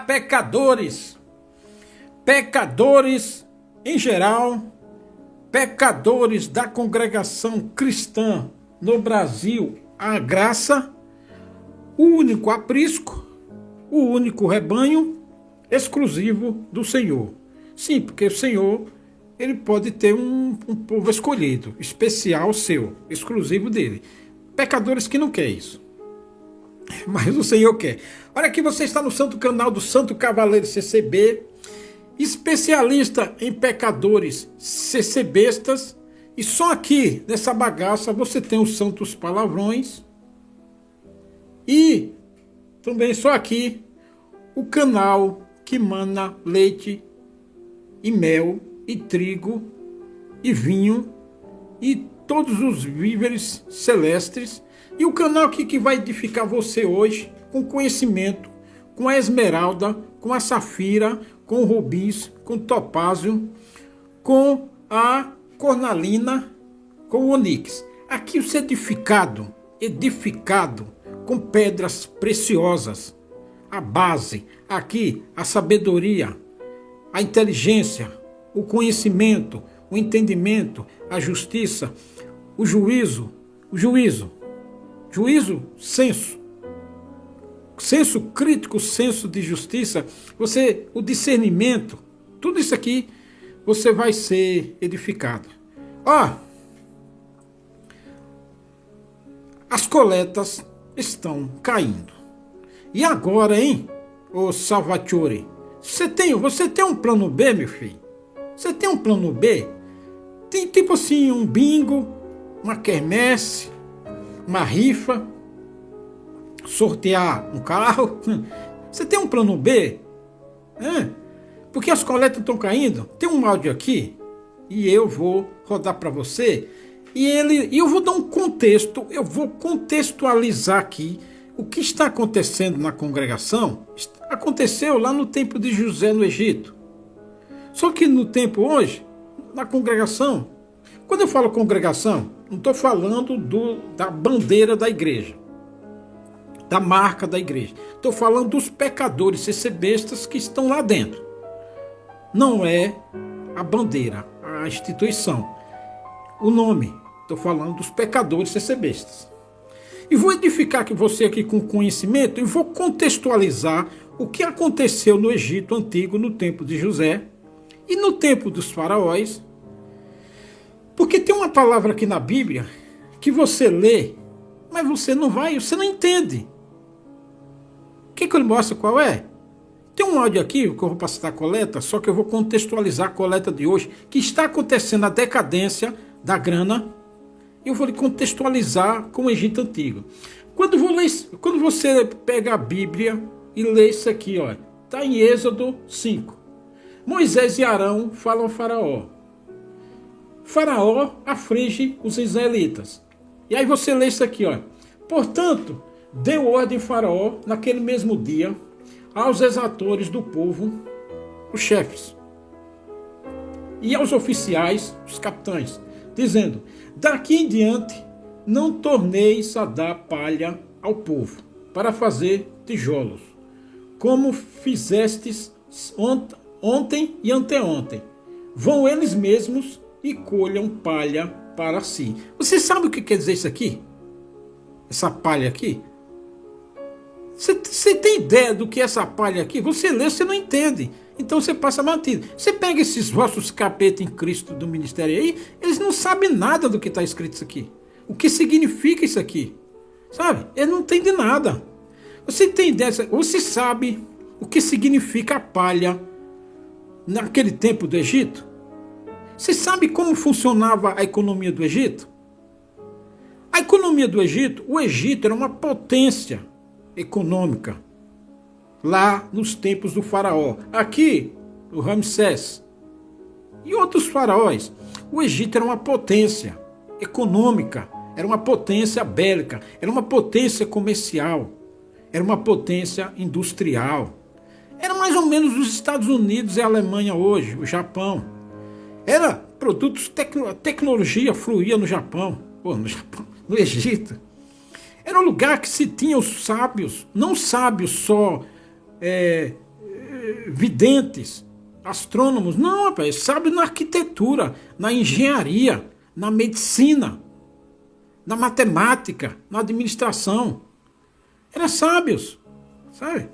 pecadores, pecadores em geral, pecadores da congregação cristã no Brasil, a graça, o único aprisco, o único rebanho exclusivo do Senhor. Sim, porque o Senhor, ele pode ter um povo escolhido, especial seu, exclusivo dele. Pecadores que não querem isso, mas o Senhor quer. Olha aqui, você está no santo canal do Santo Cavaleiro CCB, especialista em pecadores CCBistas, e só aqui nessa bagaça você tem os santos palavrões, e também só aqui o canal que mana leite e mel e trigo e vinho e todos os víveres celestes, e o canal aqui que vai edificar você hoje com conhecimento, com a esmeralda, com a safira, com o rubis, com o topázio, com a cornalina, com o onix. Aqui você é edificado com pedras preciosas, a base, aqui a sabedoria, a inteligência, o conhecimento, o entendimento, a justiça, o juízo, senso crítico, senso de justiça, o discernimento, tudo isso aqui você vai ser edificado. As coletas estão caindo. E agora, hein, ô Salvatore? Você tem um plano B, meu filho? Você tem um plano B? Tem tipo assim, um bingo, uma quermesse, uma rifa, sortear um carro. Você tem um plano B? Porque as coletas estão caindo. Tem um áudio aqui e eu vou rodar para você e eu vou dar um contexto, eu vou contextualizar aqui o que está acontecendo na congregação. Aconteceu lá no tempo de José no Egito. Só que no tempo hoje, na congregação, quando eu falo congregação, não estou falando da bandeira da igreja, da marca da igreja. Estou falando dos pecadores CCBistas que estão lá dentro. Não é a bandeira, a instituição, o nome. Estou falando dos pecadores CCBistas. E vou edificar você aqui com conhecimento e vou contextualizar o que aconteceu no Egito Antigo, no tempo de José e no tempo dos faraós. Porque tem uma palavra aqui na Bíblia que você lê, mas você não entende. Quer que eu lhe mostre qual é? Tem um áudio aqui que eu vou passar a coleta, só que eu vou contextualizar a coleta de hoje, que está acontecendo a decadência da grana. Eu vou lhe contextualizar com o Egito Antigo. Quando você pega a Bíblia e lê isso aqui, está em Êxodo 5. Moisés e Arão falam ao faraó. Faraó aflige os israelitas. E aí você lê isso aqui, Portanto, deu ordem Faraó, naquele mesmo dia, aos exatores do povo, os chefes, e aos oficiais, os capitães, dizendo: daqui em diante não torneis a dar palha ao povo, para fazer tijolos, como fizestes ontem e anteontem. Vão eles mesmos e colham palha para si. Você sabe o que quer dizer isso aqui? Essa palha aqui? Você tem ideia do que é essa palha aqui? Você lê, você não entende. Então você passa batido. Você pega esses vossos capeta em Cristo do ministério aí, eles não sabem nada do que está escrito isso aqui. O que significa isso aqui? Sabe? Eles não entendem nada. Você tem ideia? Você sabe o que significa a palha naquele tempo do Egito? Você sabe como funcionava a economia do Egito? A economia do Egito, o Egito era uma potência econômica lá nos tempos do faraó. Aqui, o Ramsés e outros faraós. O Egito era uma potência econômica, era uma potência bélica, era uma potência comercial, era uma potência industrial. Era mais ou menos os Estados Unidos e a Alemanha hoje, o Japão. Era produtos, tecnologia fluía no Japão, no Egito. Era um lugar que se tinha os sábios, não sábios só videntes, astrônomos. Não, rapaz, sabe na arquitetura, na engenharia, na medicina, na matemática, na administração. Eram sábios, sabe?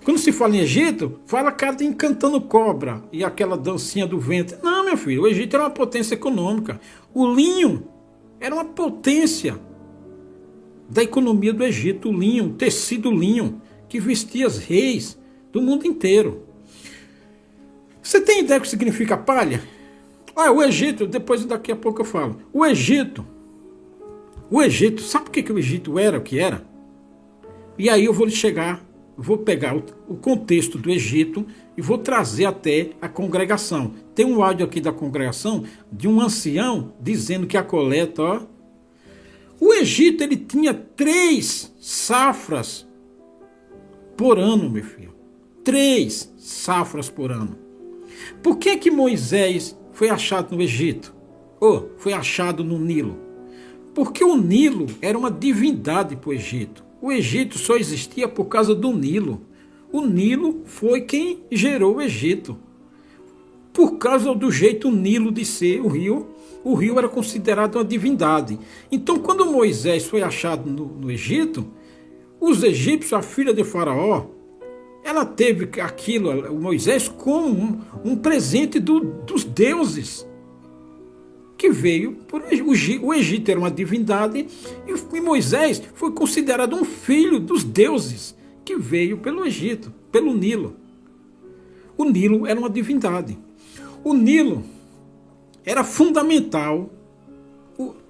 Quando se fala em Egito, fala cara encantando cobra e aquela dancinha do vento. Não, meu filho, o Egito era uma potência econômica. O linho era uma potência da economia do Egito. O linho, o tecido linho, que vestia os reis do mundo inteiro. Você tem ideia do que significa palha? Ah, o Egito, depois daqui a pouco eu falo. O Egito, sabe por que o Egito era o que era? E aí eu vou pegar o contexto do Egito e vou trazer até a congregação. Tem um áudio aqui da congregação de um ancião dizendo que a coleta, ó, o Egito ele tinha 3 safras por ano, meu filho. 3 safras por ano. Por que Moisés foi achado no Egito? Ou foi achado no Nilo? Porque o Nilo era uma divindade para o Egito. O Egito só existia por causa do Nilo. O Nilo foi quem gerou o Egito. Por causa do jeito Nilo de ser, o rio era considerado uma divindade. Então, quando Moisés foi achado no Egito, os egípcios, a filha de Faraó, ela teve aquilo, o Moisés, como um presente dos deuses. Que veio por o Egito era uma divindade e Moisés foi considerado um filho dos deuses que veio pelo Egito, pelo Nilo. O Nilo era uma divindade. O Nilo era fundamental,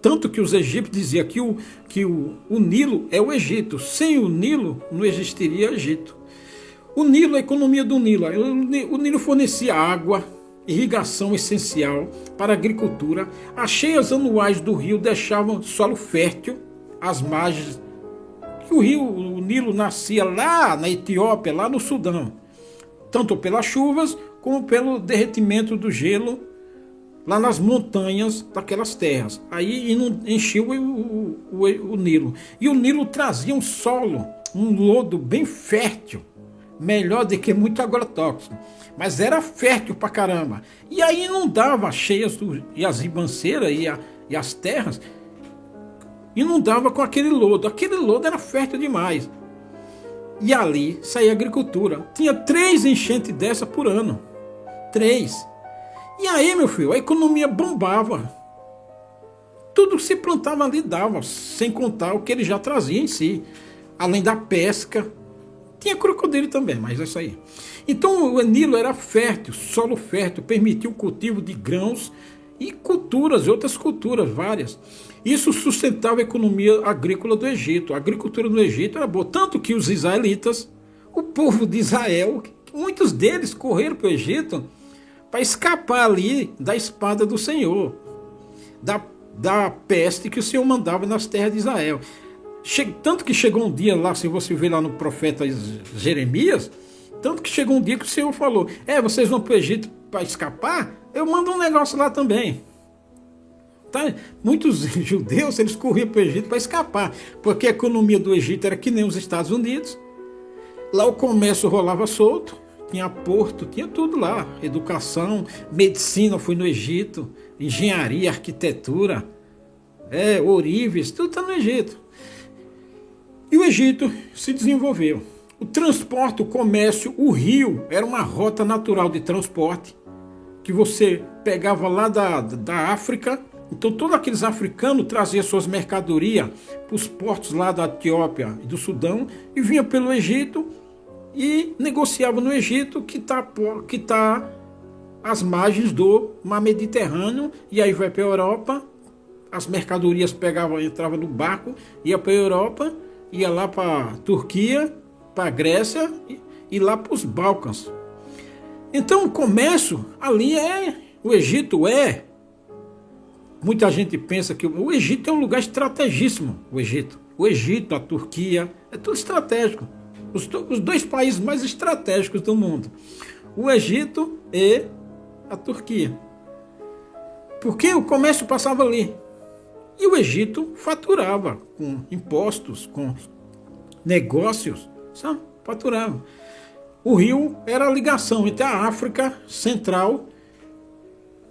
tanto que os egípcios diziam que o Nilo é o Egito. Sem o Nilo não existiria Egito. O Nilo, a economia do Nilo. O Nilo fornecia água, irrigação essencial para a agricultura. As cheias anuais do rio deixavam solo fértil às margens. O Nilo nascia lá na Etiópia, lá no Sudão, tanto pelas chuvas como pelo derretimento do gelo lá nas montanhas daquelas terras. Aí encheu o Nilo. E o Nilo trazia um solo, um lodo bem fértil, melhor do que muito agrotóxico. Mas era fértil pra caramba. E aí inundava as cheias e as ribanceiras e as terras, inundava com aquele lodo. Aquele lodo era fértil demais. E ali saía a agricultura. Tinha 3 enchentes dessa por ano. 3. E aí, meu filho, a economia bombava. Tudo que se plantava ali dava, sem contar o que ele já trazia em si. Além da pesca. Tinha crocodilo também, mas é isso aí. Então o Nilo era fértil, solo fértil, permitia o cultivo de grãos e culturas, outras culturas várias. Isso sustentava a economia agrícola do Egito. A agricultura do Egito era boa, tanto que os israelitas, o povo de Israel, muitos deles correram para o Egito para escapar ali da espada do Senhor, da peste que o Senhor mandava nas terras de Israel. Tanto que chegou um dia lá, se você ver lá no profeta Jeremias, tanto que chegou um dia que o Senhor falou, vocês vão para o Egito para escapar? Eu mando um negócio lá também. Tá? Muitos judeus, eles corriam para o Egito para escapar, porque a economia do Egito era que nem os Estados Unidos. Lá o comércio rolava solto, tinha porto, tinha tudo lá. Educação, medicina foi no Egito, engenharia, arquitetura, ourives, tudo está no Egito. E o Egito se desenvolveu. O transporte, o comércio, o rio era uma rota natural de transporte que você pegava lá da África. Então todos aqueles africanos traziam suas mercadorias para os portos lá da Etiópia e do Sudão e vinha pelo Egito e negociava no Egito, que tá às margens do mar Mediterrâneo, e aí vai para a Europa. As mercadorias entravam no barco, ia para a Europa, ia lá para a Turquia, para a Grécia e lá para os Balcãs. Então o comércio ali o Egito muita gente pensa que o Egito é um lugar estrategíssimo. O Egito, a Turquia, é tudo estratégico. Os 2 países mais estratégicos do mundo. O Egito e a Turquia. Porque o comércio passava ali. E o Egito faturava com impostos, com negócios, sabe? Faturava. o rio era a ligação entre a África Central,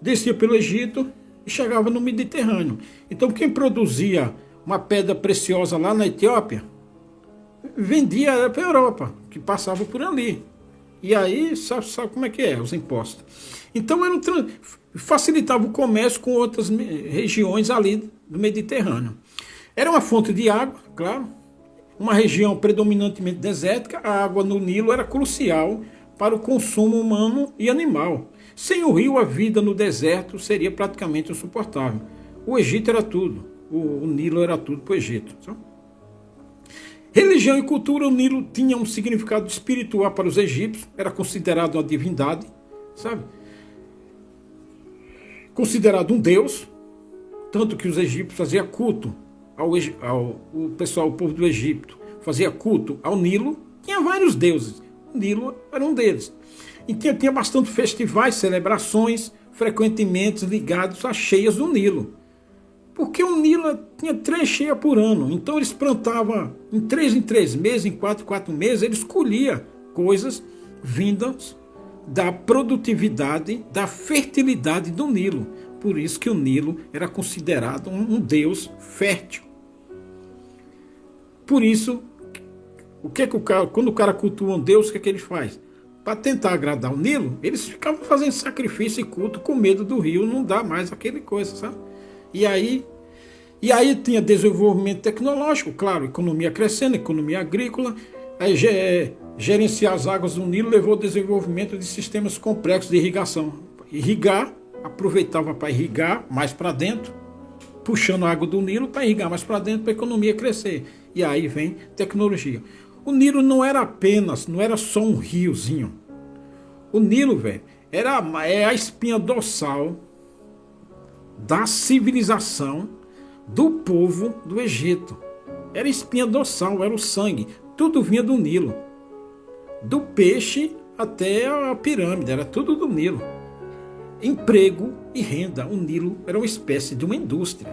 descia pelo Egito e chegava no Mediterrâneo. Então quem produzia uma pedra preciosa lá na Etiópia, vendia para a Europa, que passava por ali. E aí, sabe como é que é, os impostos. Então facilitava o comércio com outras regiões ali do Mediterrâneo. Era uma fonte de água, claro, uma região predominantemente desértica. A água no Nilo era crucial para o consumo humano e animal. Sem o rio, a vida no deserto seria praticamente insuportável. O Egito era tudo, o Nilo era tudo para o Egito. Sabe? Religião e cultura, o Nilo tinha um significado espiritual para os egípcios, era considerado uma divindade, sabe? Considerado um deus, tanto que os egípcios faziam culto o povo do Egito fazia culto ao Nilo. Tinha vários deuses, o Nilo era um deles. E tinha bastante festivais, celebrações, frequentemente ligados às cheias do Nilo. Porque o Nilo tinha 3 cheias por ano. Então eles plantavam em 3 meses, em 4 meses, eles colhiam coisas vindas da produtividade, da fertilidade do Nilo. Por isso que o Nilo era considerado um deus fértil. Por isso, quando o cara cultua um deus, o que ele faz? Para tentar agradar o Nilo, eles ficavam fazendo sacrifício e culto com medo do rio não dar mais aquele coisa, sabe? E aí tinha desenvolvimento tecnológico, claro, economia crescendo, economia agrícola. Aí gerenciar as águas do Nilo levou ao desenvolvimento de sistemas complexos de irrigação. Aproveitava para irrigar mais para dentro, puxando a água do Nilo para irrigar mais para dentro, para a economia crescer. E aí vem tecnologia. O Nilo não era só um riozinho. O Nilo, velho, é a espinha dorsal da civilização do povo do Egito. Era a espinha dorsal, era o sangue. Tudo vinha do Nilo. Do peixe até a pirâmide, era tudo do Nilo. Emprego e renda. O Nilo era uma espécie de uma indústria.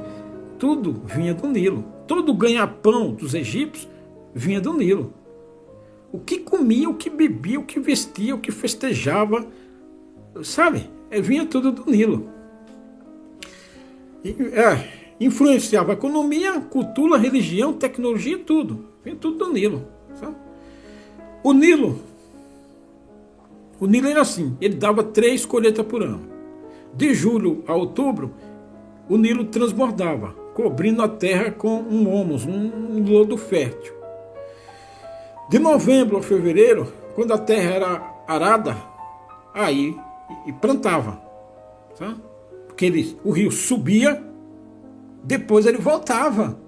Tudo vinha do Nilo. Todo o ganha-pão dos egípcios vinha do Nilo. O que comia, o que bebia, o que vestia, o que festejava, sabe? Vinha tudo do Nilo. Influenciava a economia, cultura, religião, tecnologia, tudo. Vinha tudo do Nilo. Sabe? O Nilo era assim, ele dava 3 colheitas por ano. De julho a outubro, o Nilo transbordava, cobrindo a terra com um humus, um lodo fértil. De novembro a fevereiro, quando a terra era arada, aí e plantava. Sabe? Porque o rio subia, depois ele voltava.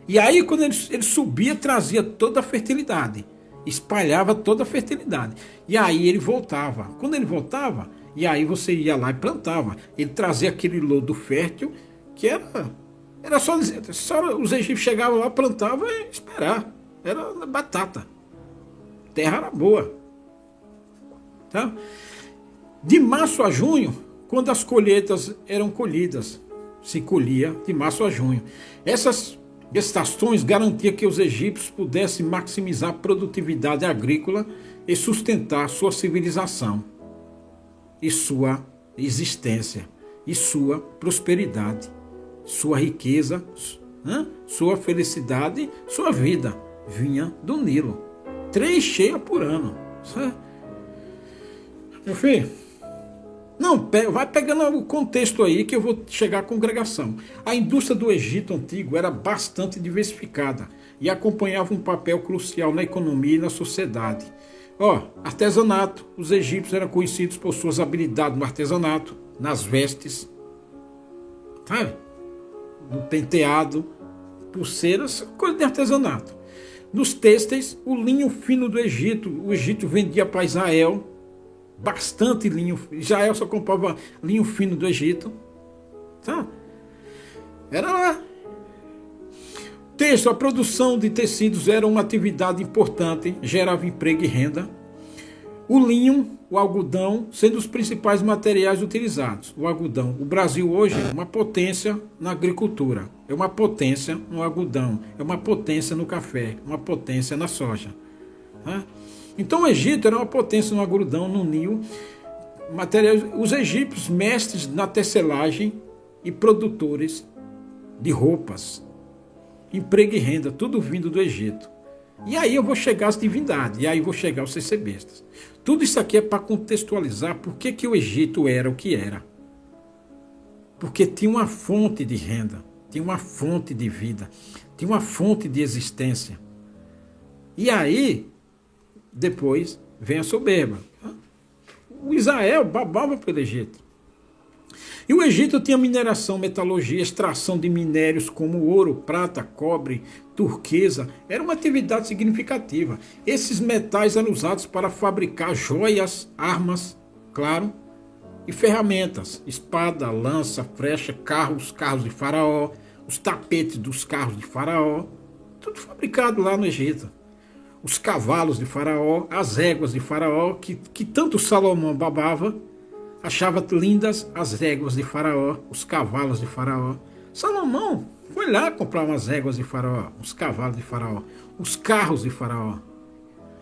E aí quando ele subia, trazia toda a fertilidade. Espalhava toda a fertilidade. E aí ele voltava. Quando ele voltava, e aí você ia lá e plantava. Ele trazia aquele lodo fértil, que era só os egípcios chegavam lá, plantavam e esperar. Era batata. A terra era boa. Tá? De março a junho, quando as colheitas eram colhidas, se colhia de março a junho. Essas estações garantiam que os egípcios pudessem maximizar a produtividade agrícola e sustentar sua civilização, e sua existência, e sua prosperidade, sua riqueza, sua felicidade, sua vida vinha do Nilo. 3 cheias por ano. Meu filho, não, vai pegando o contexto aí que eu vou chegar à congregação. A indústria do Egito Antigo era bastante diversificada e acompanhava um papel crucial na economia e na sociedade. Artesanato. Os egípcios eram conhecidos por suas habilidades no artesanato, nas vestes, sabe? No penteado, pulseiras, coisa de artesanato. Nos têxteis, o linho fino do Egito. O Egito vendia para Israel bastante linho. Israel só comprava linho fino do Egito. Tá? Era lá. A produção de tecidos era uma atividade importante, gerava emprego e renda. O linho, o algodão, sendo os principais materiais utilizados. O algodão. O Brasil hoje é uma potência na agricultura, é uma potência no algodão, é uma potência no café, uma potência na soja. Tá? Então o Egito era uma potência no algodão, no Nilo, materiais, os egípcios mestres na tecelagem e produtores de roupas, emprego e renda, tudo vindo do Egito. E aí eu vou chegar às divindades, e aí eu vou chegar aos CCBistas. Tudo isso aqui é para contextualizar por que o Egito era o que era. Porque tinha uma fonte de renda, tinha uma fonte de vida, tinha uma fonte de existência. E aí, depois, vem a soberba. O Israel babava pelo Egito. E o Egito tinha mineração, metalurgia, extração de minérios como ouro, prata, cobre, turquesa. Era uma atividade significativa. Esses metais eram usados para fabricar joias, armas, claro, e ferramentas. Espada, lança, flecha, carros de faraó, os tapetes dos carros de faraó. Tudo fabricado lá no Egito. Os cavalos de faraó, as éguas de faraó, que tanto Salomão babava, achava lindas as éguas de faraó, os cavalos de faraó. Salomão foi lá comprar umas éguas de faraó, os cavalos de faraó, os carros de faraó,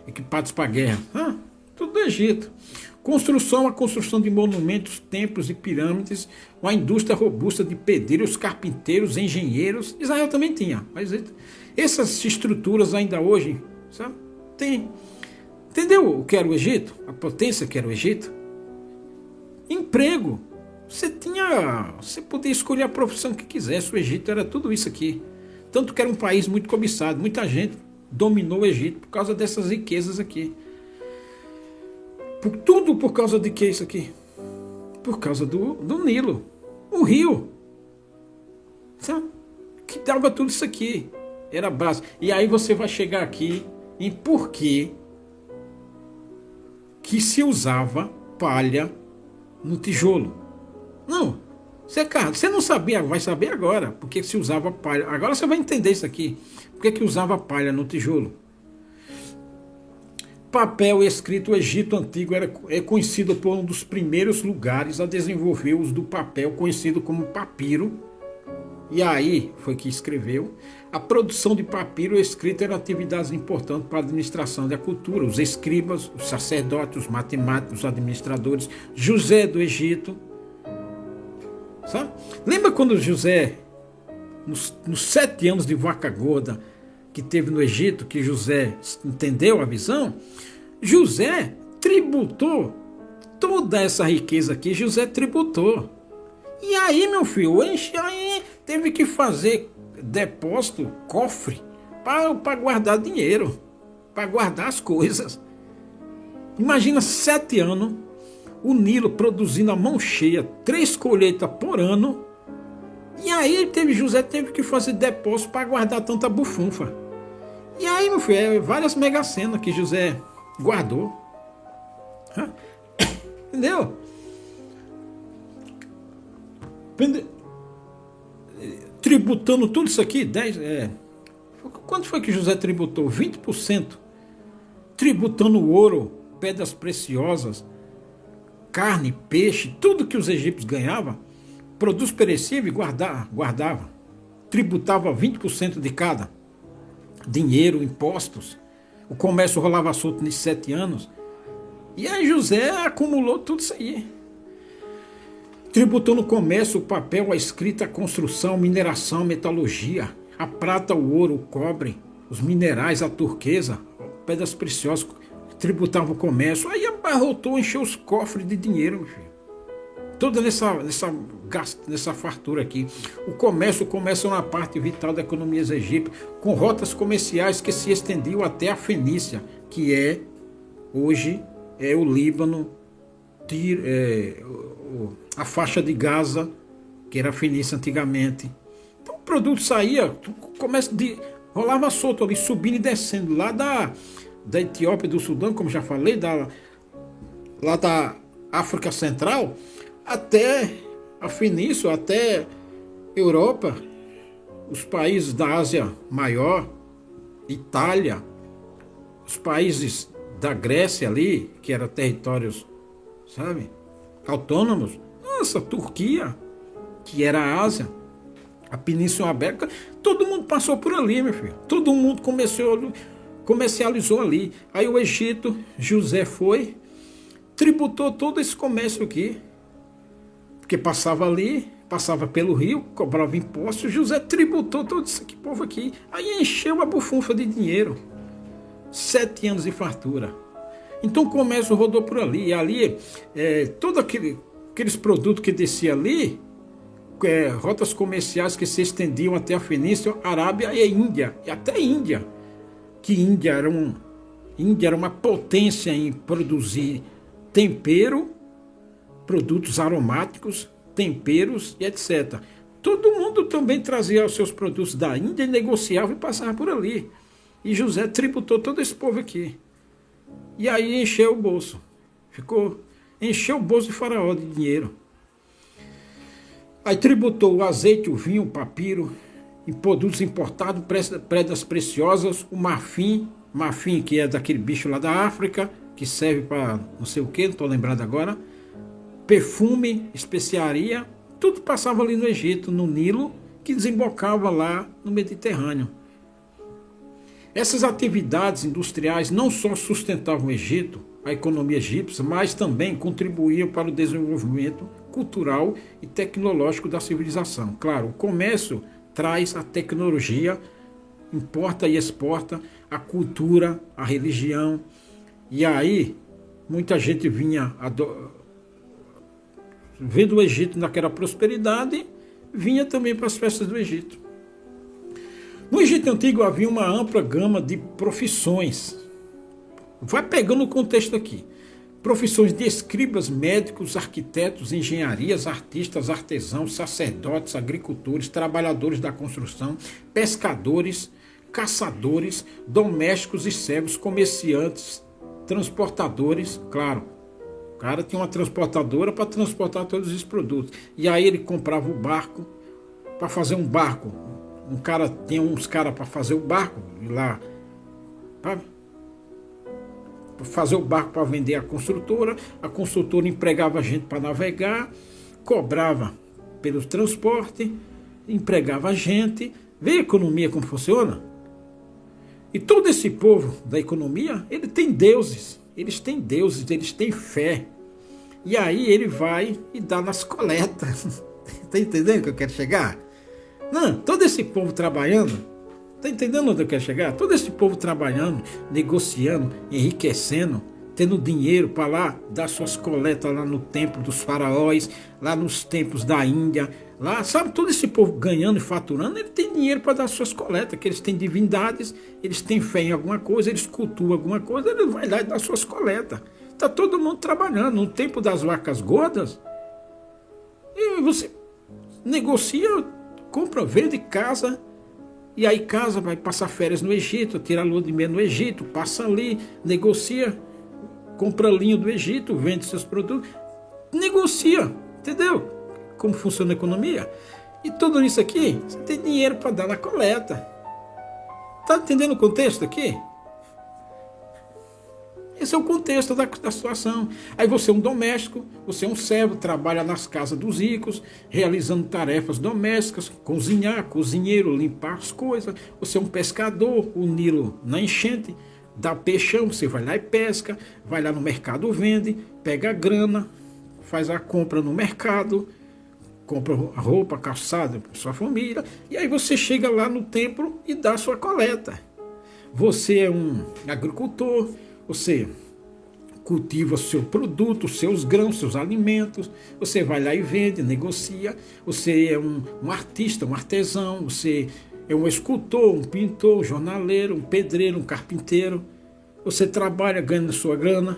equipados para a guerra. Tudo do Egito. A construção de monumentos, templos e pirâmides, uma indústria robusta de pedreiros, carpinteiros, engenheiros. Israel também tinha, mas essas estruturas ainda hoje, sabe, tem. Entendeu o que era o Egito? A potência que era o Egito? Emprego. Você podia escolher a profissão que quisesse. O Egito era tudo isso aqui. Tanto que era um país muito cobiçado. Muita gente dominou o Egito por causa dessas riquezas aqui. Tudo por causa de que isso aqui? Por causa do Nilo. O rio. Sabe? Que dava tudo isso aqui. Era a base. E aí você vai chegar aqui em por que se usava palha no tijolo. Não, você não sabia, vai saber agora porque se usava palha. Agora você vai entender isso aqui. Por que usava palha no tijolo? Papel escrito. O Egito Antigo é conhecido por um dos primeiros lugares a desenvolver o uso do papel, conhecido como papiro. E aí foi que escreveu. A produção de papiro escrito era atividade importante para a administração da cultura. Os escribas, os sacerdotes, os matemáticos, os administradores. José do Egito. Sabe? Lembra quando José, nos 7 anos de vaca gorda que teve no Egito, que José entendeu a visão? José tributou toda essa riqueza aqui. José tributou. E aí, meu filho, aí teve que fazer depósito, cofre, para guardar dinheiro, para guardar as coisas. Imagina 7 anos, o Nilo produzindo a mão cheia, 3 colheitas por ano. E aí José teve que fazer depósito para guardar tanta bufunfa. E aí, meu filho, várias mega-senas que José guardou. Entendeu? Tributando tudo isso aqui, quanto foi que José tributou? 20%. Tributando ouro, pedras preciosas, carne, peixe, tudo que os egípcios ganhavam, produtos perecíveis, guardava. Tributava 20% de cada. Dinheiro, impostos. O comércio rolava solto nesses 7 anos. E aí José acumulou tudo isso aí. Tributou no comércio o papel, a escrita, a construção, mineração, metalurgia, a prata, o ouro, o cobre, os minerais, a turquesa, pedras preciosas, tributava o comércio. Aí abarrotou, encheu os cofres de dinheiro, meu filho. Toda nessa fartura aqui. O comércio começa na parte vital da economia egípcia, com rotas comerciais que se estendiam até a Fenícia, que hoje é o Líbano, a faixa de Gaza, que era a Fenícia antigamente. Então o produto saía, rolava solto ali, subindo e descendo, lá da Etiópia, do Sudão, como já falei, lá da África Central, até a Fenícia, até Europa, os países da Ásia Maior, Itália, os países da Grécia ali, que eram territórios, sabe, autônomos. Nossa, Turquia, que era a Ásia, a Península Ibérica, todo mundo passou por ali, meu filho. Todo mundo começou comercializou ali. Aí o Egito, José foi, tributou todo esse comércio aqui, porque passava ali, passava pelo rio, cobrava impostos, José tributou todo esse povo aqui. Aí encheu a bufunfa de dinheiro. 7 anos de fartura. Então o comércio rodou por ali. E ali, todos aqueles produtos que desciam ali, rotas comerciais que se estendiam até a Fenícia, Arábia e Índia, e até Índia, que Índia era uma potência em produzir tempero, produtos aromáticos, temperos e etc. Todo mundo também trazia os seus produtos da Índia e negociava e passava por ali. E José tributou todo esse povo aqui. E aí encheu o bolso. Encheu o bolso de Faraó de dinheiro. Aí tributou o azeite, o vinho, o papiro, em produtos importados, pedras preciosas, o marfim que é daquele bicho lá da África, que serve para não sei o que, não estou lembrado agora, perfume, especiaria, tudo passava ali no Egito, no Nilo, que desembocava lá no Mediterrâneo. Essas atividades industriais não só sustentavam o Egito, a economia egípcia, mas também contribuíam para o desenvolvimento cultural e tecnológico da civilização. Claro, o comércio traz a tecnologia, importa e exporta a cultura, a religião, e aí muita gente vinha vendo o Egito naquela prosperidade, vinha também para as festas do Egito. No Egito Antigo havia uma ampla gama de profissões. Vai pegando o contexto aqui. Profissões de escribas, médicos, arquitetos, engenharias, artistas, artesãos, sacerdotes, agricultores, trabalhadores da construção, pescadores, caçadores, domésticos e servos, comerciantes, transportadores, claro. O cara tinha uma transportadora para transportar todos esses produtos. E aí ele comprava o barco para fazer um barco. Tinha uns caras para fazer o barco, e lá, para fazer o barco para vender a construtora empregava gente para navegar, cobrava pelo transporte, empregava gente. Vê a economia como funciona? E todo esse povo da economia, ele tem deuses, eles têm fé. E aí ele vai e dá nas coletas. Está entendendo o que eu quero chegar? Não, todo esse povo trabalhando, está entendendo onde eu quero chegar? Todo esse povo trabalhando, negociando, enriquecendo, tendo dinheiro para lá dar suas coletas lá no templo dos faraós, lá nos templos da Índia, lá, sabe, todo esse povo ganhando e faturando, ele tem dinheiro para dar suas coletas, que eles têm divindades, eles têm fé em alguma coisa, eles cultuam alguma coisa, ele vai lá e dá suas coletas. Está todo mundo trabalhando. No tempo das vacas gordas, e você negocia, compra, vende casa, e aí casa, vai passar férias no Egito, tira a lua de mel no Egito, passa ali, negocia, compra linho do Egito, vende seus produtos, negocia, entendeu? Como funciona a economia? E tudo isso aqui, você tem dinheiro para dar na coleta. Tá entendendo o contexto aqui? Esse é o contexto da situação. Aí você é um doméstico, você é um servo, trabalha nas casas dos ricos, realizando tarefas domésticas, cozinhar, cozinheiro, limpar as coisas. Você é um pescador, o Nilo na enchente, dá peixão, você vai lá e pesca, vai lá no mercado, vende, pega a grana, faz a compra no mercado, compra roupa, calçada para sua família, e aí você chega lá no templo e dá a sua coleta. Você é um agricultor, você cultiva o seu produto, os seus grãos, seus alimentos, você vai lá e vende, negocia, você é um artista, um artesão, você é um escultor, um pintor, um jornaleiro, um pedreiro, um carpinteiro, você trabalha, ganha sua grana,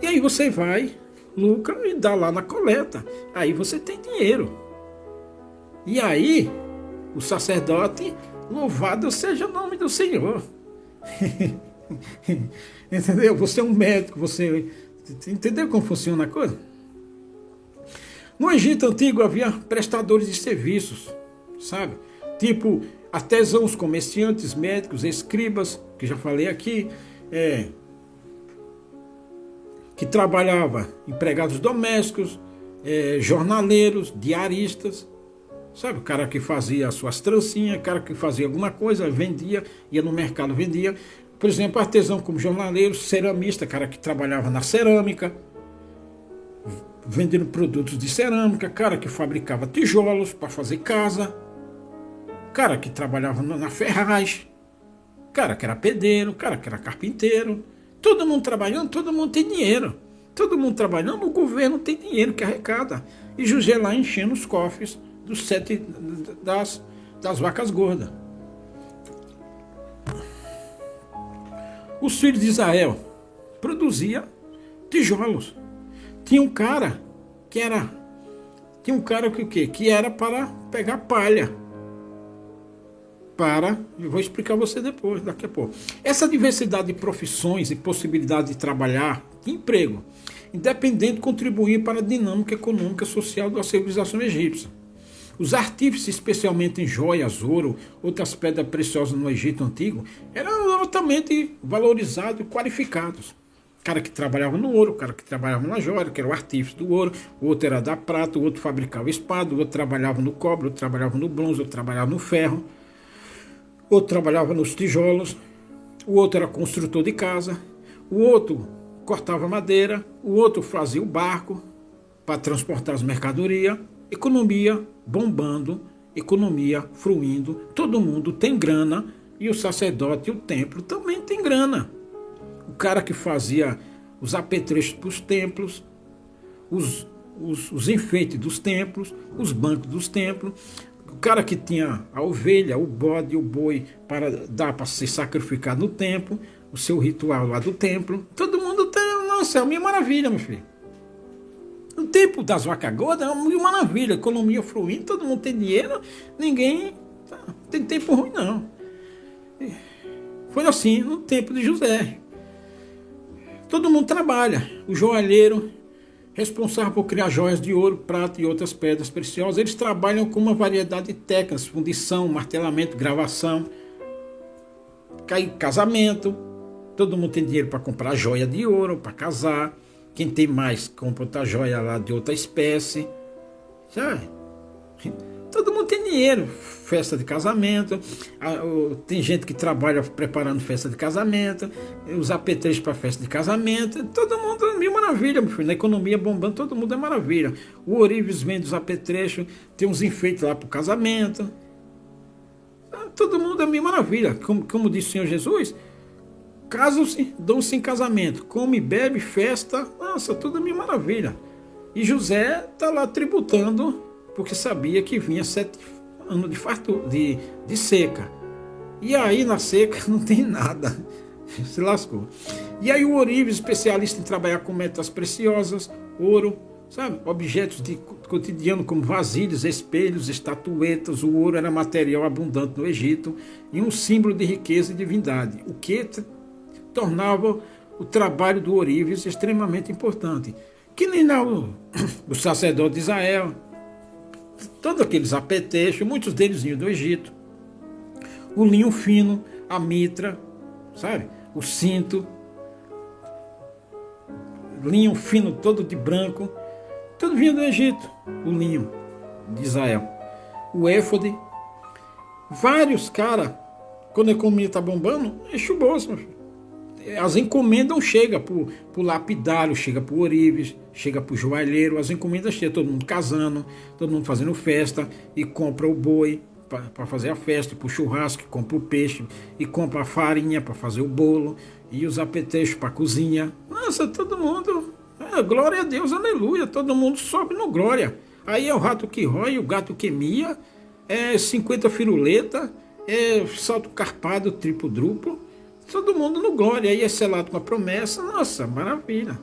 e aí você vai, lucra e dá lá na coleta, aí você tem dinheiro. E aí, o sacerdote, louvado seja o nome do Senhor. Entendeu? Você é um médico, você entendeu como funciona a coisa? No Egito Antigo havia prestadores de serviços, sabe? Tipo artesãos, comerciantes, médicos, escribas, que já falei aqui, que trabalhava, empregados domésticos, jornaleiros, diaristas, sabe? O cara que fazia as suas trancinhas, o cara que fazia alguma coisa, vendia, ia no mercado, vendia. Por exemplo, artesão como jornaleiro, ceramista, cara que trabalhava na cerâmica, vendendo produtos de cerâmica, cara que fabricava tijolos para fazer casa, cara que trabalhava na ferragem, cara que era pedreiro, cara que era carpinteiro. Todo mundo trabalhando, todo mundo tem dinheiro. Todo mundo trabalhando, o governo tem dinheiro que arrecada. E José lá enchendo os cofres dos 7 das vacas gordas. Os filhos de Israel produziam tijolos. Tinha um cara que era o quê? Que era para pegar palha. Eu vou explicar a você depois, daqui a pouco. Essa diversidade de profissões e possibilidade de trabalhar, de emprego, independente, contribuía para a dinâmica econômica e social da civilização egípcia. Os artífices, especialmente em joias, ouro, outras pedras preciosas no Egito Antigo, eram altamente valorizados e qualificados. O cara que trabalhava no ouro, o cara que trabalhava na joia, que era o artífice do ouro, o outro era da prata, o outro fabricava espada, o outro trabalhava no cobre, o outro trabalhava no bronze, o outro trabalhava no ferro, o outro trabalhava nos tijolos, o outro era construtor de casa, o outro cortava madeira, o outro fazia o barco para transportar as mercadorias. Economia bombando, economia fruindo, todo mundo tem grana e o sacerdote e o templo também tem grana. O cara que fazia os apetrechos para os templos, os enfeites dos templos, os bancos dos templos, o cara que tinha a ovelha, o bode, o boi para dar para ser sacrificado no templo, o seu ritual lá do templo, todo mundo tem, nossa, é uma maravilha, meu filho. No tempo das vacas gordas é uma maravilha, economia fluindo, todo mundo tem dinheiro, ninguém tem tempo ruim não. Foi assim no tempo de José. Todo mundo trabalha. O joalheiro, responsável por criar joias de ouro, prata e outras pedras preciosas, eles trabalham com uma variedade de técnicas, fundição, martelamento, gravação, casamento. Todo mundo tem dinheiro para comprar joia de ouro, para casar. Quem tem mais, compra outra joia lá de outra espécie. Sabe? Todo mundo tem dinheiro. Festa de casamento. Tem gente que trabalha preparando festa de casamento. Os apetrechos para festa de casamento. Todo mundo é mil maravilha, meu filho. Na economia bombando, todo mundo é maravilha. O Ourives vende os apetrechos. Tem uns enfeites lá para o casamento. Todo mundo é mil maravilha. Como disse o Senhor Jesus, casam-se, dão-se em casamento, come, bebe, festa, nossa, tudo mil maravilha. E José está lá tributando, porque sabia que vinha 7 anos de seca. E aí na seca não tem nada, se lascou. E aí o Ourives, especialista em trabalhar com metais preciosas, ouro, sabe, objetos de cotidiano como vasilhas, espelhos, estatuetas. O ouro era material abundante no Egito e um símbolo de riqueza e divindade, o que tornava o trabalho do Ourives extremamente importante. Que nem o sacerdote de Israel, todos aqueles apetrechos, muitos deles vinham do Egito. O linho fino, a mitra, sabe? O cinto, linho fino todo de branco, tudo vinha do Egito. O linho de Israel. O éfode. Vários caras, quando a economia está bombando, enche o bolso, meu filho. As encomendas chegam para o lapidário, chega para o Ourives, chega para o joalheiro, as encomendas chegam, todo mundo casando, todo mundo fazendo festa, e compra o boi para fazer a festa, para o churrasco, compra o peixe, e compra a farinha para fazer o bolo, e os apetrechos para a cozinha. Nossa, todo mundo, glória a Deus, aleluia, todo mundo sobe no glória. Aí é o rato que rói, o gato que mia, 50 firuleta, salto carpado, triplo duplo. Todo mundo no glória, aí é selado com a promessa, nossa, maravilha.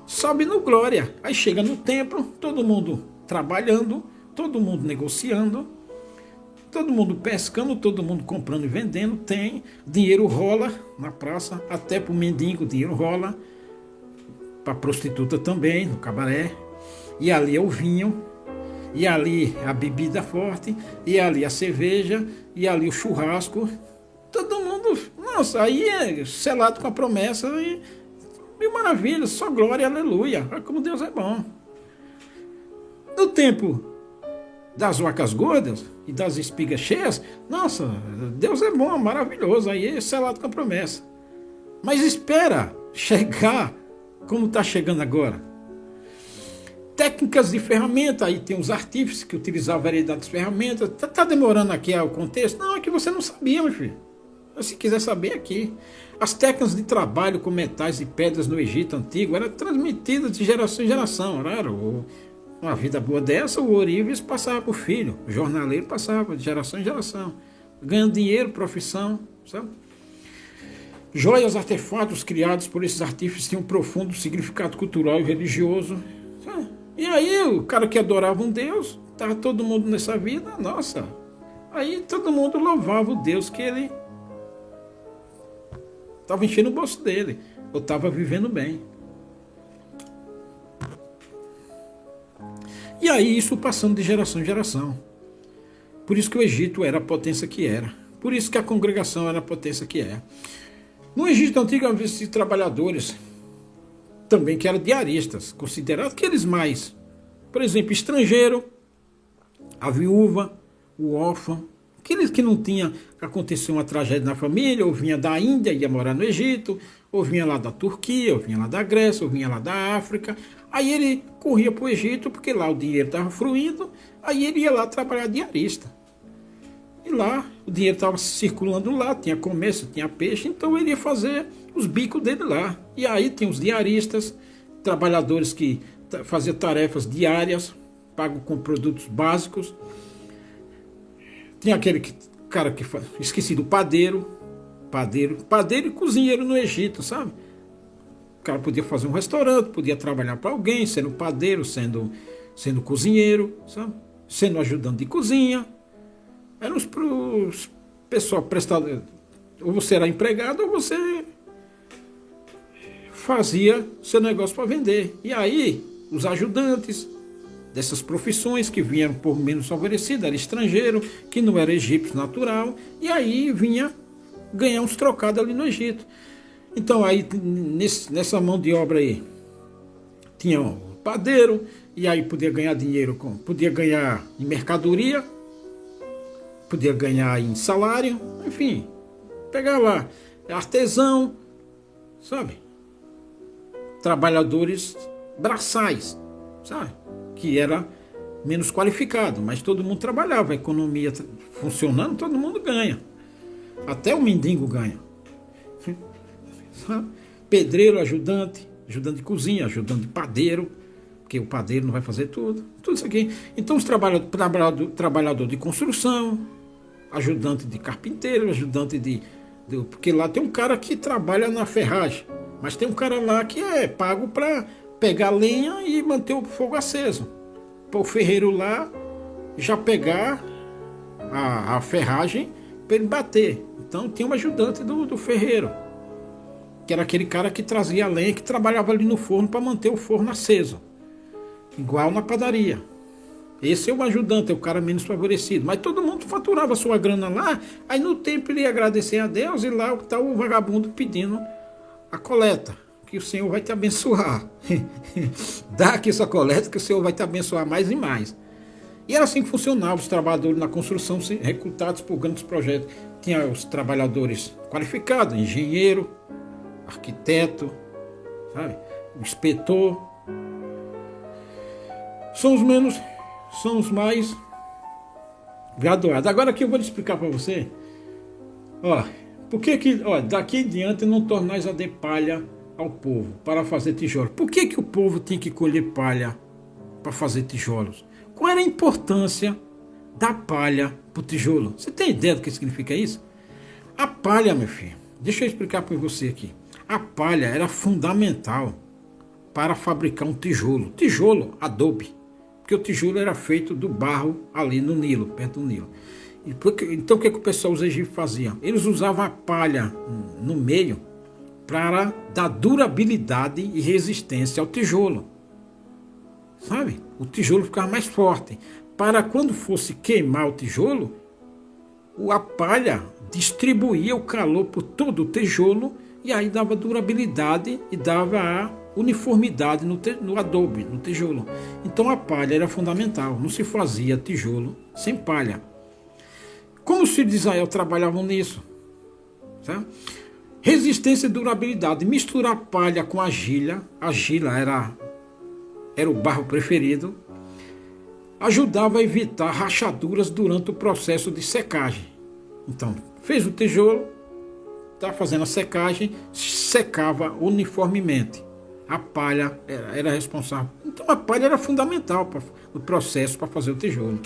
Sobe no glória, aí chega no templo, todo mundo trabalhando, todo mundo negociando, todo mundo pescando, todo mundo comprando e vendendo, tem, dinheiro rola na praça, até para o mendigo dinheiro rola, para a prostituta também, no cabaré, e ali é o vinho, e ali a bebida forte, e ali a cerveja, e ali o churrasco, todo mundo, nossa, aí é selado com a promessa e mil maravilhas, só glória, aleluia, olha como Deus é bom. No tempo das vacas gordas e das espigas cheias, nossa, Deus é bom, maravilhoso, aí é selado com a promessa. Mas espera chegar como está chegando agora. Técnicas de ferramenta, aí tem os artífices que utilizavam variedade de ferramentas. Está demorando aqui o contexto? Não, é que você não sabia, meu filho. Se quiser saber aqui. As técnicas de trabalho com metais e pedras no Egito Antigo eram transmitidas de geração em geração. Uma vida boa dessa, o ourives passava para o filho, o jornaleiro passava de geração em geração. Ganhando dinheiro, profissão, sabe? Joias, artefatos criados por esses artífices tinham um profundo significado cultural e religioso. Sabe? E aí o cara que adorava um Deus, estava todo mundo nessa vida, nossa. Aí todo mundo louvava o Deus que ele estava enchendo o bolso dele, ou estava vivendo bem. E aí isso passando de geração em geração. Por isso que o Egito era a potência que era. Por isso que a congregação era a potência que é. No Egito Antigo havia esses trabalhadores, também que eram diaristas, considerados aqueles mais, por exemplo, estrangeiro, a viúva, o órfão, aqueles que não tinham, aconteceu uma tragédia na família, ou vinha da Índia, ia morar no Egito, ou vinha lá da Turquia, ou vinha lá da Grécia, ou vinha lá da África. Aí ele corria para o Egito, porque lá o dinheiro estava fluindo, aí ele ia lá trabalhar diarista. E lá o dinheiro estava circulando lá, tinha comércio, tinha peixe, então ele ia fazer os bicos dele lá. E aí tem os diaristas, trabalhadores que faziam tarefas diárias, pagam com produtos básicos. Tem aquele cara que esqueci do padeiro e cozinheiro no Egito, sabe? O cara podia fazer um restaurante, podia trabalhar para alguém, sendo padeiro, sendo cozinheiro, sabe? Sendo ajudante de cozinha. Eram os pessoal prestado, ou você era empregado ou você fazia seu negócio para vender. E aí os ajudantes dessas profissões que vinham por menos favorecidos, era estrangeiro, que não era egípcio natural, e aí vinha ganhar uns trocados ali no Egito. Então aí nessa mão de obra aí tinha o padeiro, e aí podia ganhar dinheiro, podia ganhar em mercadoria, podia ganhar em salário, enfim, pegar lá artesão, sabe? Trabalhadores braçais, sabe? Que era menos qualificado, mas todo mundo trabalhava, a economia funcionando, todo mundo ganha. Até o mendigo ganha. Pedreiro, ajudante de cozinha, ajudante de padeiro, porque o padeiro não vai fazer tudo isso aqui. Então os trabalhador de construção, ajudante de carpinteiro, ajudante porque lá tem um cara que trabalha na ferragem, mas tem um cara lá que é pago para pegar lenha e manter o fogo aceso. Para o ferreiro lá já pegar a ferragem para ele bater. Então tinha um ajudante do ferreiro, que era aquele cara que trazia a lenha, que trabalhava ali no forno para manter o forno aceso. Igual na padaria. Esse é o ajudante, é o cara menos favorecido. Mas todo mundo faturava sua grana lá, aí no tempo ele ia agradecer a Deus e lá está o vagabundo pedindo a coleta, que o Senhor vai te abençoar. Dá aqui essa coleta que o Senhor vai te abençoar mais e mais. E era assim que funcionava, os trabalhadores na construção recrutados por grandes projetos. Tinha os trabalhadores qualificados, engenheiro, arquiteto, sabe? O inspetor. São os mais graduados. Agora aqui eu vou te explicar para você. Por que daqui em diante não tornais a de palha ao povo para fazer tijolos? Por que o povo tinha que colher palha para fazer tijolos? Qual era a importância da palha para o tijolo? Você tem ideia do que significa isso? A palha, meu filho, deixa eu explicar para você aqui. A palha era fundamental para fabricar um tijolo. Tijolo, adobe. Porque o tijolo era feito do barro ali no Nilo, perto do Nilo. Então o que o pessoal os egípcios faziam? Eles usavam a palha no meio para dar durabilidade e resistência ao tijolo. Sabe? O tijolo ficava mais forte. Para quando fosse queimar o tijolo, a palha distribuía o calor por todo o tijolo e aí dava durabilidade e dava a uniformidade no adobe, no tijolo. Então a palha era fundamental, não se fazia tijolo sem palha. Como os filhos de Israel trabalhavam nisso? Sabe? Resistência e durabilidade. Misturar palha com argila. Argila era o barro preferido. Ajudava a evitar rachaduras durante o processo de secagem. Então, fez o tijolo, está fazendo a secagem, secava uniformemente. A palha era responsável. Então a palha era fundamental no processo para fazer o tijolo.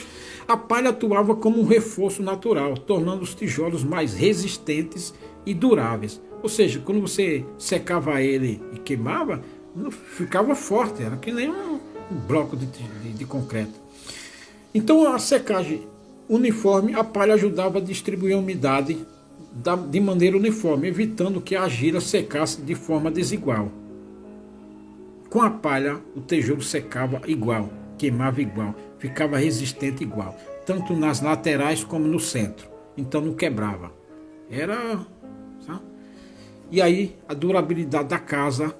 A palha atuava como um reforço natural, tornando os tijolos mais resistentes e duráveis. Ou seja, quando você secava ele e queimava, ficava forte, era que nem um bloco de concreto. Então a secagem uniforme, a palha ajudava a distribuir a umidade de maneira uniforme, evitando que a argila secasse de forma desigual. Com a palha, o tijolo secava igual, queimava igual, ficava resistente igual, tanto nas laterais como no centro. Então não quebrava. Sabe? E aí a durabilidade da casa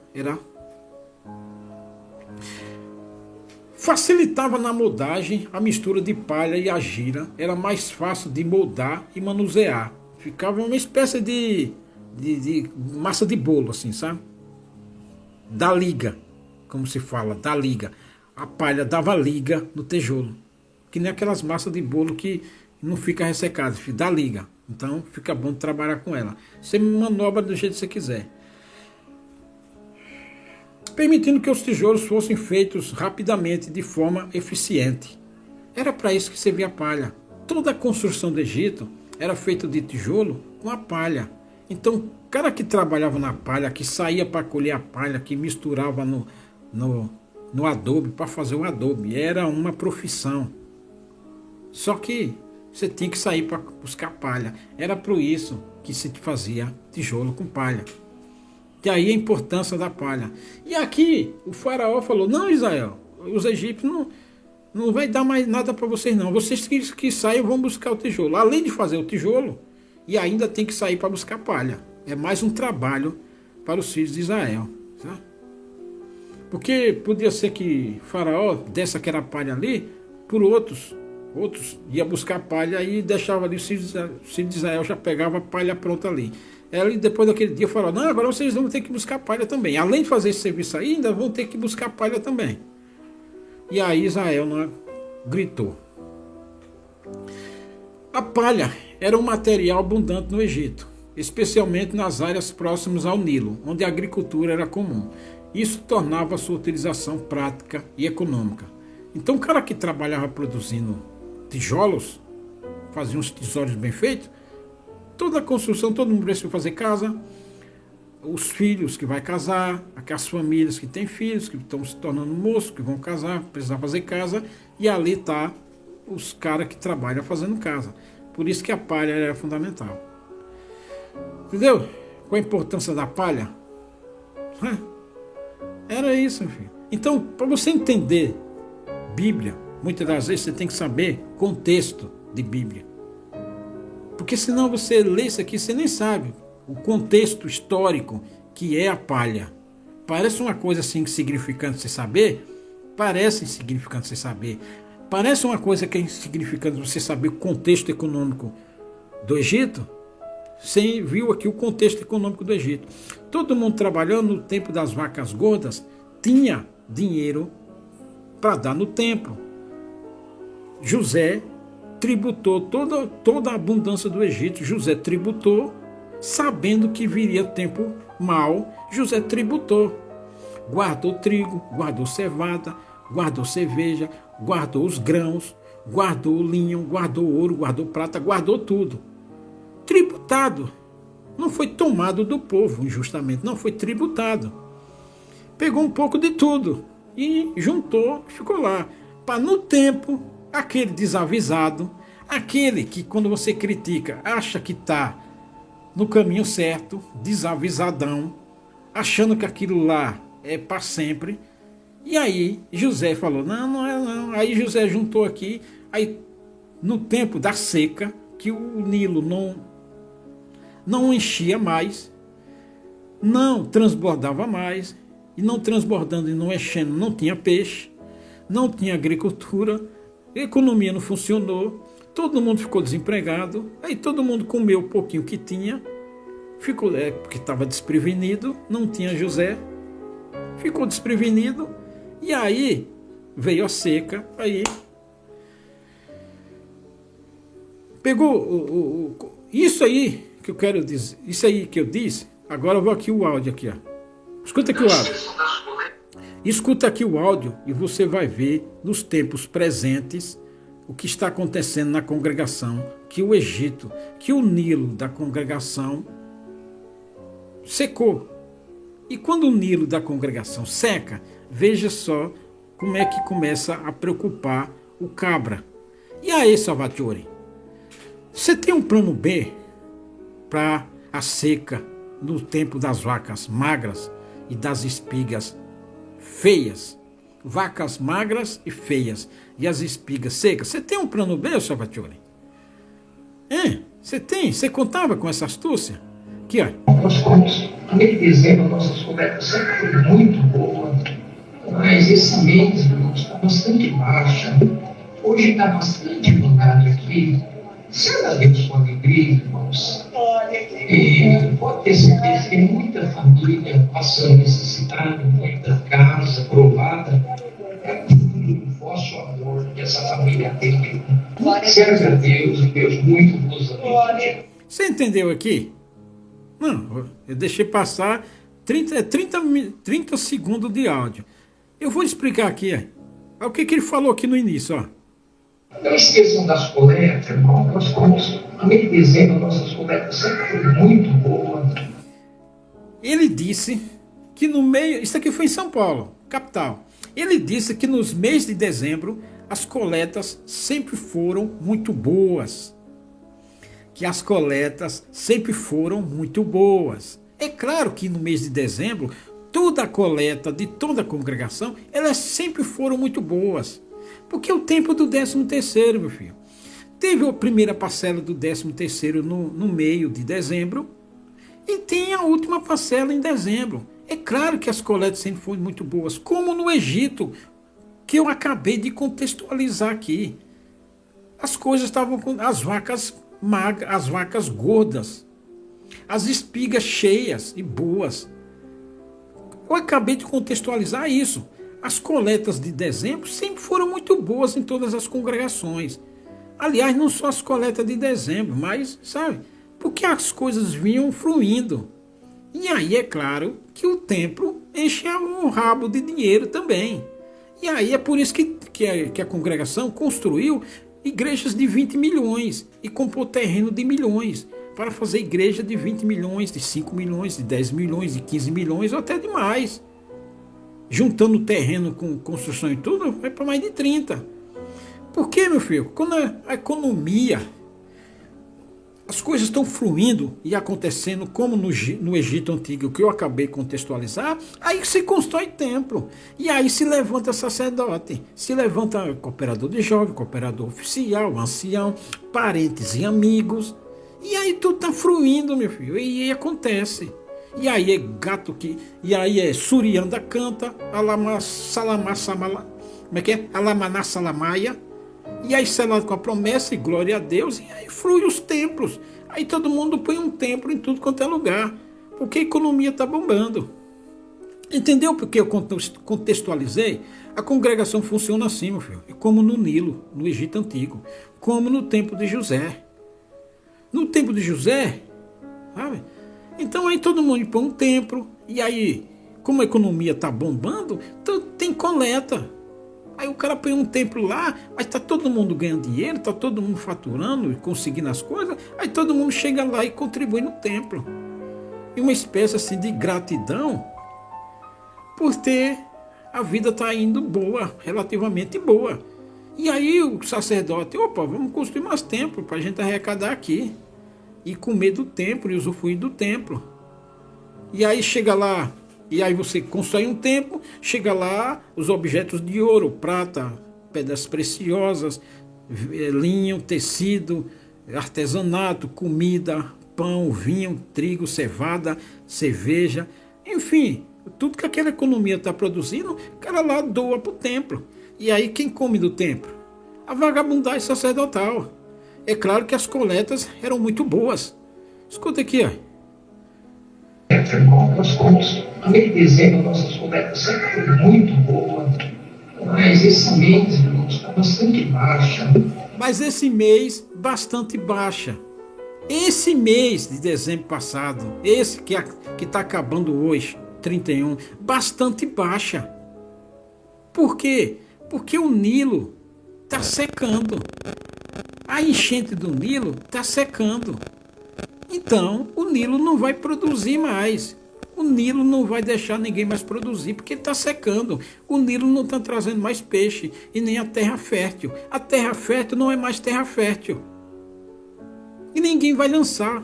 facilitava na moldagem. A mistura de palha e argila era mais fácil de moldar e manusear. Ficava uma espécie de massa de bolo, assim, sabe? Da liga, como se fala, da liga. A palha dava liga no tijolo, que nem aquelas massas de bolo que não fica ressecada, dá liga. Então fica bom de trabalhar com ela. Você manobra do jeito que você quiser. Permitindo que os tijolos fossem feitos rapidamente, de forma eficiente. Era para isso que servia a palha. Toda a construção do Egito era feita de tijolo com a palha. Então, o cara que trabalhava na palha, que saía para colher a palha, que misturava no adobe para fazer o adobe, era uma profissão. Só que você tinha que sair para buscar palha. Era por isso que se fazia tijolo com palha. E aí a importância da palha. E aqui o faraó falou: não, Israel, os egípcios não vai dar mais nada para vocês não. Vocês que saiam vão buscar o tijolo. Além de fazer o tijolo, e ainda tem que sair para buscar palha. É mais um trabalho para os filhos de Israel. Sabe? Porque podia ser que faraó desse aquela palha ali por outros ia buscar palha e deixava ali, os filhos de Israel já pegava a palha pronta ali. Ela, depois daquele dia, falou: não, agora vocês vão ter que buscar palha também. Além de fazer esse serviço aí, ainda vão ter que buscar palha também. E aí Israel gritou. A palha era um material abundante no Egito, especialmente nas áreas próximas ao Nilo, onde a agricultura era comum. Isso tornava a sua utilização prática e econômica. Então o cara que trabalhava produzindo tijolos, fazia uns tijolos bem feitos, toda a construção, todo mundo precisa fazer casa, os filhos que vai casar, aquelas famílias que têm filhos, que estão se tornando moços, que vão casar, precisar fazer casa, e ali está os caras que trabalham fazendo casa. Por isso que a palha era fundamental. Entendeu? Qual a importância da palha? Era isso, meu filho. Então, para você entender Bíblia, muitas das vezes você tem que saber contexto de Bíblia. Porque senão você lê isso aqui, você nem sabe o contexto histórico que é a palha. Parece uma coisa assim insignificante você saber? Parece insignificante você saber. Parece uma coisa que é insignificante você saber o contexto econômico do Egito? Você viu aqui o contexto econômico do Egito. Todo mundo trabalhando no tempo das vacas gordas tinha dinheiro para dar no templo. José tributou toda a abundância do Egito. José tributou, sabendo que viria tempo mau. José tributou. Guardou trigo, guardou cevada, guardou cerveja, guardou os grãos, guardou o linho, guardou ouro, guardou prata, guardou tudo. Tributado. Não foi tomado do povo injustamente, não, foi tributado. Pegou um pouco de tudo e juntou, ficou lá. Para no tempo, aquele desavisado, aquele que quando você critica, acha que está no caminho certo, desavisadão, achando que aquilo lá é para sempre. E aí José falou: não é não. Aí José juntou aqui, aí no tempo da seca, que o Nilo não enchia mais, não transbordava mais, e não transbordando e não enchendo, não tinha peixe, não tinha agricultura, a economia não funcionou, todo mundo ficou desempregado, aí todo mundo comeu o pouquinho que tinha, ficou, porque estava desprevenido, não tinha José, ficou desprevenido, e aí veio a seca, aí pegou isso aí que eu quero dizer, isso aí que eu disse, agora eu vou aqui o áudio aqui, ó. Escuta aqui o áudio. Escuta aqui o áudio e você vai ver nos tempos presentes o que está acontecendo na congregação, que o Egito, que o Nilo da congregação secou. E quando o Nilo da congregação seca, veja só como é que começa a preocupar o cabra. E aí, Salvatore, você tem um plano B para a seca no tempo das vacas magras e das espigas feias? Vacas magras e feias e as espigas secas. Você tem um plano B, Salvatore? Você tem? Você contava com essa astúcia? Aqui, olha. Nós fomos, no mês de dezembro, a nossa descoberta sempre foi muito boa, mas esse mês, irmãos, está bastante baixa. Hoje está bastante mandado aqui. Será a Deus com alegria, irmãos? E pode ter certeza que tem muita família passando necessidade, muita casa provada. É fruto do vosso amor que essa família tem. Serve a Deus e Deus muito vos abençoe. Você entendeu aqui? Não, eu deixei passar 30 segundos de áudio. Eu vou explicar aqui. Olha o que ele falou aqui no início, ó. Não esqueçam das coletas, irmão. Nós fomos, no mês de dezembro, nossas coletas sempre foi muito boa. Ele disse que no meio... Isso aqui foi em São Paulo, capital. Ele disse que nos meses de dezembro as coletas sempre foram muito boas. Que as coletas sempre foram muito boas. É claro que no mês de dezembro, toda a coleta de toda a congregação, elas sempre foram muito boas. Porque é o tempo do 13º, meu filho. Teve a primeira parcela do 13º no meio de dezembro e tem a última parcela em dezembro. É claro que as coletas sempre foram muito boas, como no Egito, que eu acabei de contextualizar aqui. As coisas estavam com as vacas magras, as vacas gordas, as espigas cheias e boas. Eu acabei de contextualizar isso. As coletas de dezembro sempre foram muito boas em todas as congregações. Aliás, não só as coletas de dezembro, mas, sabe, porque as coisas vinham fluindo. E aí é claro que o templo enchia um rabo de dinheiro também. E aí é por isso que a congregação construiu igrejas de 20 milhões e comprou terreno de milhões para fazer igreja de 20 milhões, de 5 milhões, de 10 milhões, de 15 milhões ou até de mais. Juntando o terreno com construção e tudo, vai para mais de 30. Por quê, meu filho? Quando a economia, as coisas estão fluindo e acontecendo como no Egito Antigo, que eu acabei de contextualizar, aí se constrói templo. E aí se levanta sacerdote, se levanta cooperador de jovem, cooperador oficial, ancião, parentes e amigos. E aí tudo está fluindo, meu filho, e acontece. E aí é gato que. E aí é Surianda canta, Alamá Salamá Samala. Como é que é? Alamaná Salamaia. E aí selado com a promessa e glória a Deus. E aí flui os templos. Aí todo mundo põe um templo em tudo quanto é lugar. Porque a economia está bombando. Entendeu porque eu contextualizei? A congregação funciona assim, meu filho. É como no Nilo, no Egito Antigo. Como no tempo de José. No tempo de José, sabe? Então aí todo mundo põe um templo, e aí, como a economia está bombando, tem coleta. Aí o cara põe um templo lá, mas está todo mundo ganhando dinheiro, está todo mundo faturando e conseguindo as coisas, aí todo mundo chega lá e contribui no templo. E uma espécie assim de gratidão por ter a vida está indo boa, relativamente boa. E aí o sacerdote, opa, vamos construir mais templo para a gente arrecadar aqui. E comer do templo e usufruir do templo. E aí chega lá, e aí você constrói um templo, chega lá os objetos de ouro, prata, pedras preciosas, linho, tecido, artesanato, comida, pão, vinho, trigo, cevada, cerveja, enfim, tudo que aquela economia está produzindo, o cara lá doa para o templo. E aí quem come do templo? A vagabundagem sacerdotal. É claro que as coletas eram muito boas. Escuta aqui, ó. Nós fomos, no mês de dezembro, nossas coletas sempre foi muito boa, mas esse mês, irmãos, está bastante baixa. Mas esse mês, bastante baixa. Esse mês de dezembro passado, esse que está acabando hoje, 31, bastante baixa. Por quê? Porque o Nilo está secando. A enchente do Nilo está secando. Então, o Nilo não vai produzir mais. O Nilo não vai deixar ninguém mais produzir, porque está secando. O Nilo não está trazendo mais peixe, e nem a terra fértil. A terra fértil não é mais terra fértil. E ninguém vai lançar.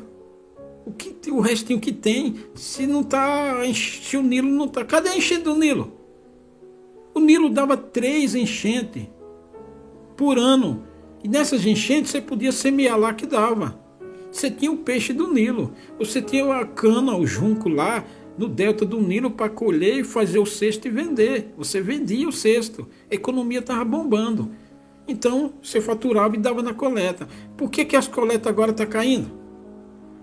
O restinho que tem, se não está, se o Nilo não está... Cadê a enchente do Nilo? O Nilo dava 3 enchentes por ano. E nessas enchentes você podia semear lá que dava. Você tinha o peixe do Nilo. Você tinha a cana, o junco lá no delta do Nilo para colher e fazer o cesto e vender. Você vendia o cesto. A economia estava bombando. Então você faturava e dava na coleta. Por que as coletas agora estão caindo?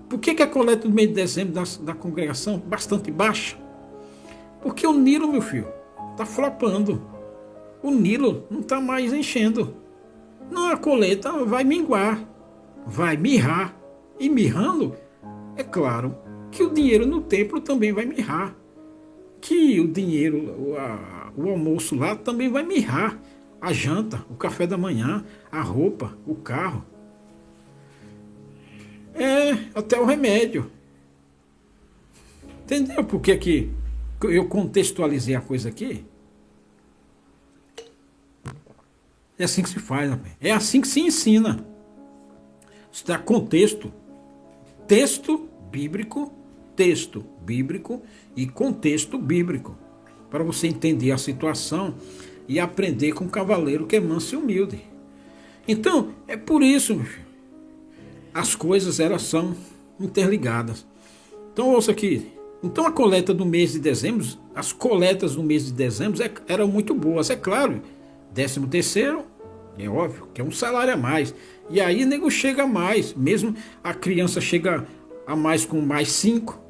Por que a coleta do mês de dezembro da congregação bastante baixa? Porque o Nilo, meu filho, está flopando. O Nilo não está mais enchendo. Não, a coleta vai minguar, vai mirrar. E mirrando, é claro que o dinheiro no templo também vai mirrar. Que o dinheiro, o almoço lá também vai mirrar. A janta, o café da manhã, a roupa, o carro. Até o remédio. Entendeu por que eu contextualizei a coisa aqui? É assim que se faz, rapaz. É assim que se ensina. Isso dá contexto. Texto bíblico e contexto bíblico. Para você entender a situação e aprender com um cavaleiro que é manso e humilde. Então, é por isso, meu filho, as coisas elas são interligadas. Então, ouça aqui. Então, a coleta do mês de dezembro, as coletas do mês de dezembro eram muito boas, é claro. 13º, é óbvio, que é um salário a mais. E aí o nego chega a mais, mesmo a criança chega a mais com mais 5,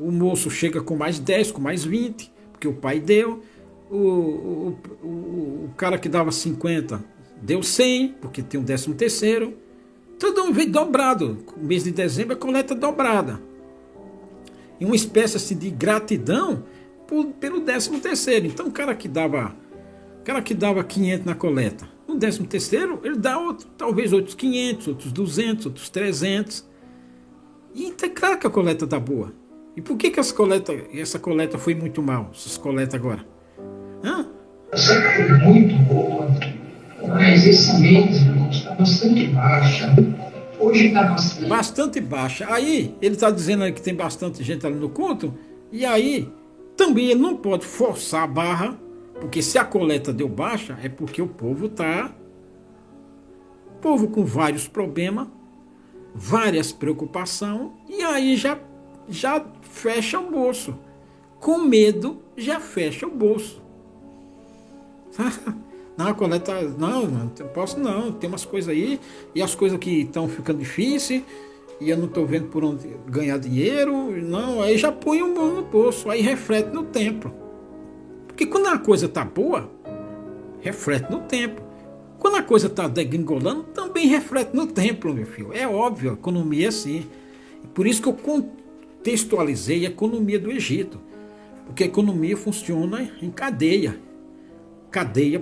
o moço chega com mais 10, com mais 20, porque o pai deu, o cara que dava 50 deu 100, porque tem um 13º, tudo veio dobrado. O mês de dezembro é coleta dobrada. E uma espécie assim, de gratidão pelo 13º. Então o cara que dava 500 na coleta, no 13º ele dá talvez outros 500, outros 200, outros 300. E é claro que a coleta está boa. E por que essa coleta foi muito mal, essas coletas agora? Sempre foi muito boa, mas esse mês, irmãos, está bastante baixa. Hoje está bastante baixa. Aí ele está dizendo aí que tem bastante gente ali no culto, e aí também ele não pode forçar a barra, porque se a coleta deu baixa, é porque o povo com vários problemas, várias preocupações, e aí já fecha o bolso. Com medo, já fecha o bolso. Não, a coleta, não posso não, tem umas coisas aí, e as coisas que estão ficando difíceis, e eu não estou vendo por onde ganhar dinheiro, não, aí já põe um bom no bolso, aí reflete no templo. Porque quando a coisa está boa, reflete no templo. Quando a coisa está degringolando, também reflete no templo, meu filho. É óbvio, a economia é assim. Por isso que eu contextualizei a economia do Egito. Porque a economia funciona em cadeia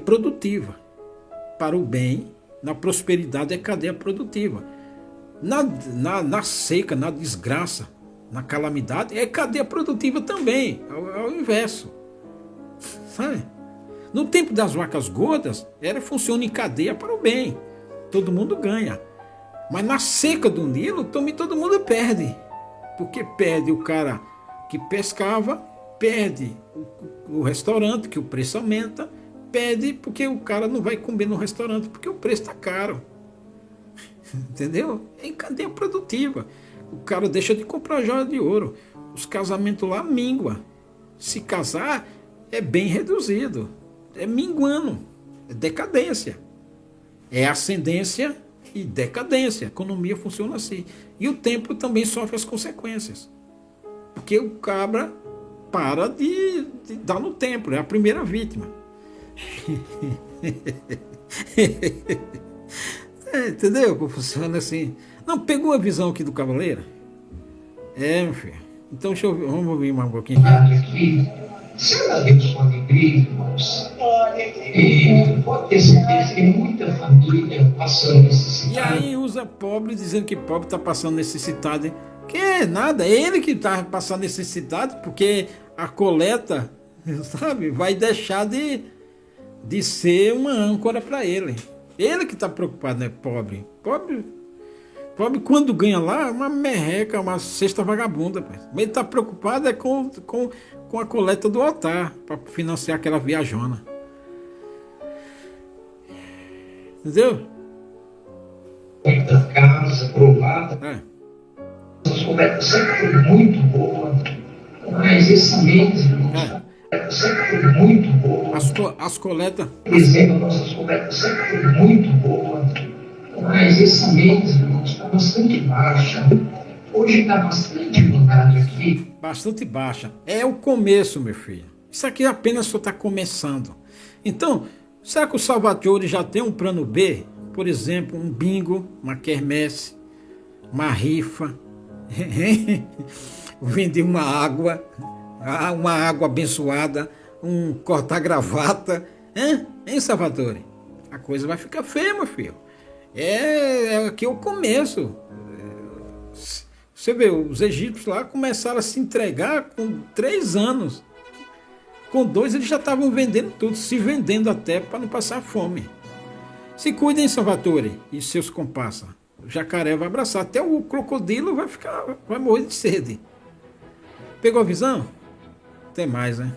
produtiva. Para o bem, na prosperidade é cadeia produtiva. Na seca, na desgraça, na calamidade, é cadeia produtiva também. É o inverso. Sabe? No tempo das vacas gordas, funciona em cadeia para o bem. Todo mundo ganha. Mas na seca do Nilo, também todo mundo perde. Porque perde o cara que pescava, perde o restaurante, que o preço aumenta, perde porque o cara não vai comer no restaurante, porque o preço está caro. Entendeu? É em cadeia produtiva. O cara deixa de comprar joia de ouro. Os casamentos lá minguam. Se casar, é bem reduzido. É minguando. É decadência. É ascendência e decadência. A economia funciona assim. E o templo também sofre as consequências. porque o cabra para de dar no templo, é a primeira vítima. Entendeu como funciona assim? Não, pegou a visão aqui do cavaleiro? Meu filho. Então vamos ouvir mais um pouquinho. Aqui, se a Deus pode vir, irmãos, pode ter certeza que tem muita família passando E necessidade. aí usa pobre dizendo que pobre está passando necessidade. Que nada, é ele que está passando necessidade, porque a coleta, sabe, vai deixar de ser uma âncora para ele. Ele que está preocupado, né? Pobre, quando ganha lá, é uma merreca, uma cesta vagabunda. Mas ele está preocupado com a coleta do altar, para financiar aquela viajona. Entendeu? Muita casa, provada. As coletas sempre foi muito boa, mas esse mês, irmãos, sempre foi muito boa. As coletas. Por exemplo, nossas coletas sempre foi muito boa, mas esse mês, irmãos, está bastante baixa. Hoje está bastante mandado aqui. Bastante baixa. É o começo, meu filho. Isso aqui apenas só está começando. Então, será que o Salvatore já tem um plano B? Por exemplo, um bingo, uma quermesse, uma rifa. Vender uma água abençoada, um cortar-gravata. Hein, Salvatore? A coisa vai ficar feia, meu filho. Aqui é o começo. Você vê, os egípcios lá começaram a se entregar com 3 anos. Com 2 eles já estavam vendendo tudo, se vendendo até para não passar fome. Se cuidem, Salvatore e seus comparsas. O jacaré vai abraçar, até o crocodilo vai morrer de sede. Pegou a visão? Até mais, né?